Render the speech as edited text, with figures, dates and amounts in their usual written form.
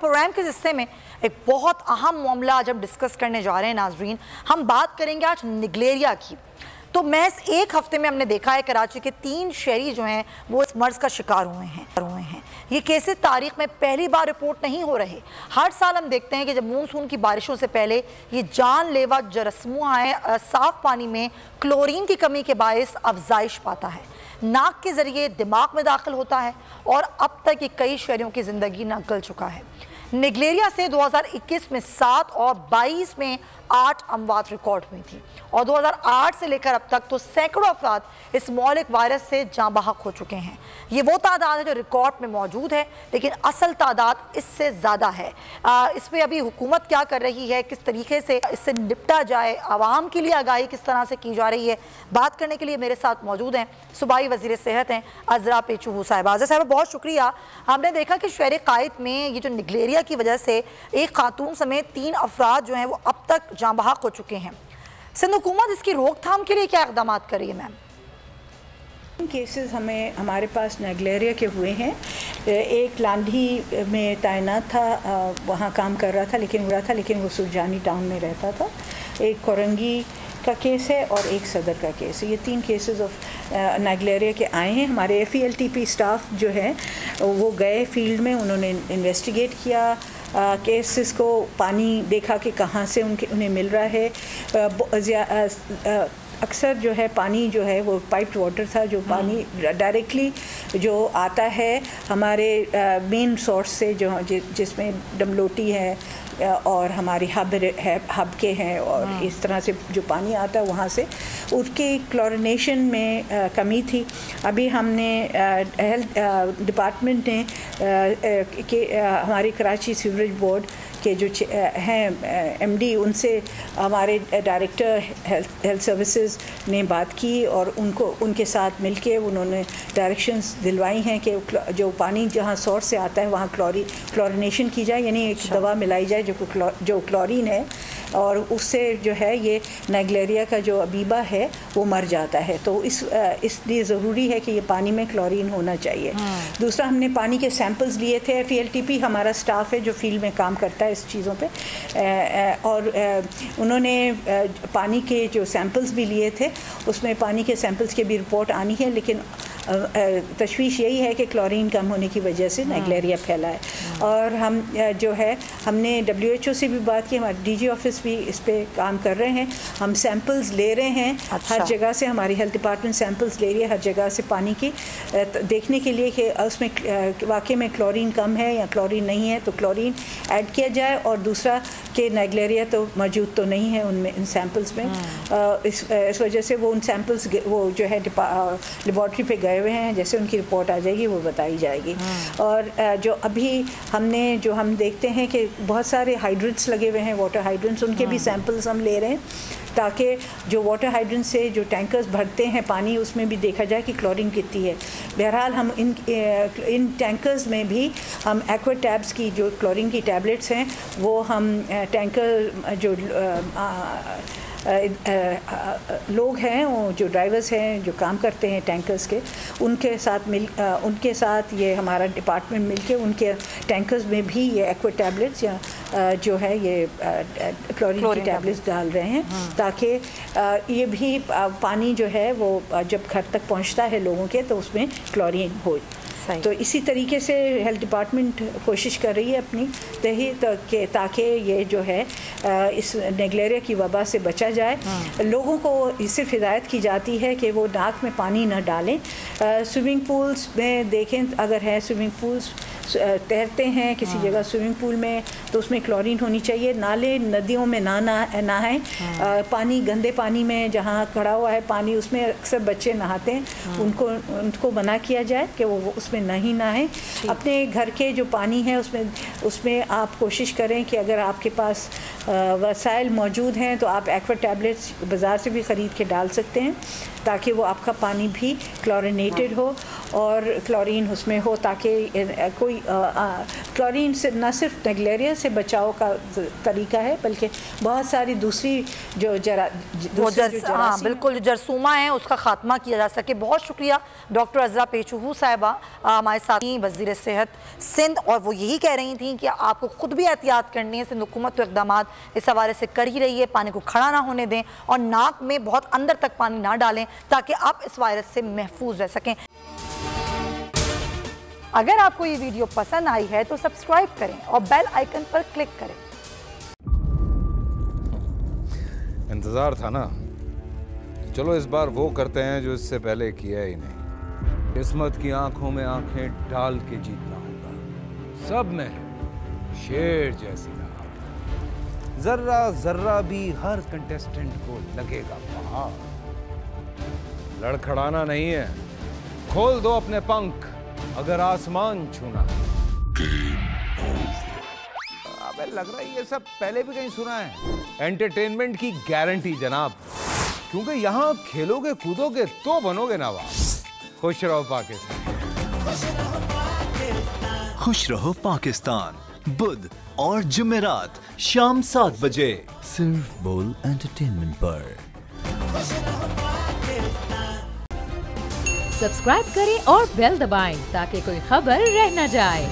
Programme के हिस्से में एक बहुत अहम मामला आज हम डिस्कस करने जा रहे हैं नाजरीन। हम बात करेंगे आज निगलेरिया की। तो महज एक हफ्ते में हमने देखा है कराची के 3 शहरी जो हैं वो इस मर्ज का शिकार हुए हैं। ये केसेस तारीख में पहली बार रिपोर्ट नहीं हो रहे। हर साल हम देखते हैं कि जब मानसून की बारिशों से पहले ये जानलेवा जरस्मुआ है साफ पानी में क्लोरीन की कमी के बायस अफजाइश पाता है, नाक के जरिए दिमाग में दाखिल होता है और अब तक ये कई शहरियों की ज़िंदगी न गल चुका है। निगलेरिया से 2021 में 7 और 22 में 8 अमवात रिकॉर्ड हुई थी और 2008 से लेकर अब तक तो सैकड़ों अफराद इस मौलिक वायरस से जाँ बहक हो चुके हैं। ये वो तादाद है जो रिकॉर्ड में मौजूद है, लेकिन असल तादाद इससे ज़्यादा है। इस पर अभी हुकूमत क्या कर रही है, किस तरीके से इससे निपटा जाए, आवाम के लिए आगाही किस तरह से की जा रही है, बात करने के लिए मेरे साथ मौजूद हैं सूबाई वज़ीर सेहत हैं अज़रा पेचू साहिबा। अज़रा साहिबा बहुत शुक्रिया। हमने देखा कि शहर कायद में ये जो निगलेरिया की वजह से एक खातून समेत 3 अफराद जो हैं वो अब तक जाँ बहक हो चुके हैं। सिंध हुकूमत इसकी रोकथाम के लिए क्या इक़दाम कर रही है मैम? केसेस हमारे पास निगलेरिया के हुए हैं। एक लांधी में तैनात था, वहाँ काम कर रहा था लेकिन वो सुरजानी टाउन में रहता था। एक कोरंगी का केस है और एक सदर का केस है। ये 3 केसेस ऑफ निगलेरिया के आए हैं। हमारे FELTP स्टाफ जो है वो गए फील्ड में, उन्होंने इन्वेस्टिगेट किया केसेस को, पानी देखा कि कहाँ से उन्हें मिल रहा है। अक्सर जो है पानी जो है वो पाइप्ड वाटर था, जो पानी डायरेक्टली जो आता है हमारे मेन सोर्स से, जो जिसमें डमलोटी है और हमारी हब के हैं और इस तरह से जो पानी आता है वहाँ से, उसकी क्लोरिनेशन में कमी थी। अभी हमने हेल्थ डिपार्टमेंट ने हमारी कराची सीवरेज बोर्ड के जो हैं MD, उनसे हमारे डायरेक्टर हेल्थ सर्विसेज ने बात की और उनके साथ मिलके उन्होंने डायरेक्शंस दिलवाई हैं कि जो पानी जहाँ सोर्स से आता है वहाँ क्लोरिनेशन की जाए, यानी एक दवा मिलाई जाए जो क्लोरीन है, और उससे जो है ये निगलेरिया का जो अबीबा है वो मर जाता है। तो इसलिए ज़रूरी है कि ये पानी में क्लोरीन होना चाहिए। दूसरा, हमने पानी के सैंपल्स लिए थे। FELTP हमारा स्टाफ है जो फील्ड में काम करता है इस चीज़ों पे, और उन्होंने पानी के जो सैंपल्स भी लिए थे, उसमें पानी के सैंपल्स की भी रिपोर्ट आनी है, लेकिन तशवीश यही है कि क्लोरीन कम होने की वजह से निगलेरिया फैला है। और हम जो है हमने WHO से भी बात की, हमारे DG ऑफिस भी इस पे काम कर रहे हैं। हम सैंपल्स ले रहे हैं। अच्छा। हर जगह से हमारी हेल्थ डिपार्टमेंट सैंपल्स ले रही है हर जगह से पानी की, देखने के लिए कि उसमें वाकई में क्लोरीन कम है या क्लोरीन नहीं है, तो क्लोरीन ऐड किया जाए। और दूसरा कि निगलेरिया तो मौजूद तो नहीं है उनमें, इन सैंपल्स में। इस वजह से वो उन सैंपल्स वो जो है लेबॉर्ट्री पे गए हुए हैं, जैसे उनकी रिपोर्ट आ जाएगी वो बताई जाएगी। और जो अभी हम देखते हैं कि बहुत सारे हाइड्रेंट्स लगे हुए हैं, वाटर हाइड्रेंट्स, उनके भी सैंपल्स हम ले रहे हैं, ताकि जो वाटर हाइड्रेंट से जो टैंकर्स भरते हैं पानी, उसमें भी देखा जाए कि क्लोरीन कितनी है। बहरहाल हम इन टैंकर्स में भी हम एक्वा टैब्स की जो क्लोरीन की टैबलेट्स हैं वो हम टैंकर जो लोग हैं, वो जो ड्राइवर्स हैं जो काम करते हैं टैंकर्स के, उनके साथ ये हमारा डिपार्टमेंट मिलके उनके टैंकर्स में भी ये एक्वा टैबलेट्स या जो है ये क्लोरीन की टैबलेट्स डाल रहे हैं, ताकि ये भी पानी जो है वो जब घर तक पहुंचता है लोगों के तो उसमें क्लोरीन हो। तो इसी तरीके से हेल्थ डिपार्टमेंट कोशिश कर रही है अपनी ताकि ये जो है इस निगलेरिया की वबा से बचा जाए। लोगों को सिर्फ हिदायत की जाती है कि वो नाक में पानी न डालें। स्विमिंग पूल्स में देखें, अगर है स्विमिंग पूल्स तैरते हैं किसी जगह स्विमिंग पूल में, तो उसमें क्लोरीन होनी चाहिए। नाले नदियों में नहाएं। पानी, गंदे पानी में जहाँ खड़ा हुआ है पानी, उसमें अक्सर बच्चे नहाते हैं, उनको मना किया जाए कि वो उसमें नहीं नहाएं। अपने घर के जो पानी है उसमें आप कोशिश करें कि अगर आपके पास वसाइल मौजूद हैं तो आप एक्वा टैबलेट्स बाज़ार से भी ख़रीद के डाल सकते हैं। ताकि वो आपका पानी भी क्लोरिनेटेड हो और क्लोरीन उसमें हो, ताकि कोई क्लोरीन से न सिर्फ निग्लेरिया से बचाव का तरीका है बल्कि बहुत सारी दूसरी जो हाँ बिल्कुल, जो जरसूमा है उसका खात्मा किया जा सके। बहुत शुक्रिया डॉक्टर अज़रा पेचुहू साहिबा हमारे साथ वज़ीर सेहत सिंध, और वो यही कह रही थी कि आपको खुद भी एहतियात करनी है। सिंध हुकूमत तो इक़दाम इस हवाले से कर ही रही है, पानी को खड़ा ना होने दें और नाक में बहुत अंदर तक पानी ना डालें ताकि आप इस वायरस से महफूज रह सकें। अगर आपको ये वीडियो पसंद आई है तो सब्सक्राइब करें और बेल आइकन पर क्लिक करें। इंतजार था ना, चलो इस बार वो करते हैं जो इससे पहले किया ही नहीं। किस्मत की आंखों में आंखें डाल के जीतना होगा। सब में शेर जैसी राह, जर्रा जर्रा भी हर कंटेस्टेंट को लगेगा पहाड़। लड़खड़ाना नहीं है, खोल दो अपने पंख अगर आसमान छूना है। अबे लग रहा है ये सब पहले भी कहीं सुना है। एंटरटेनमेंट की गारंटी जनाब, क्योंकि यहाँ खेलोगे कूदोगे तो बनोगे नवाब। खुश रहो पाकिस्तान। खुश रहो पाकिस्तान, बुध और जुमेरात शाम 7 बजे सिर्फ बोल एंटरटेनमेंट पर। सब्सक्राइब करें और बेल दबाएं ताकि कोई खबर रह न जाए।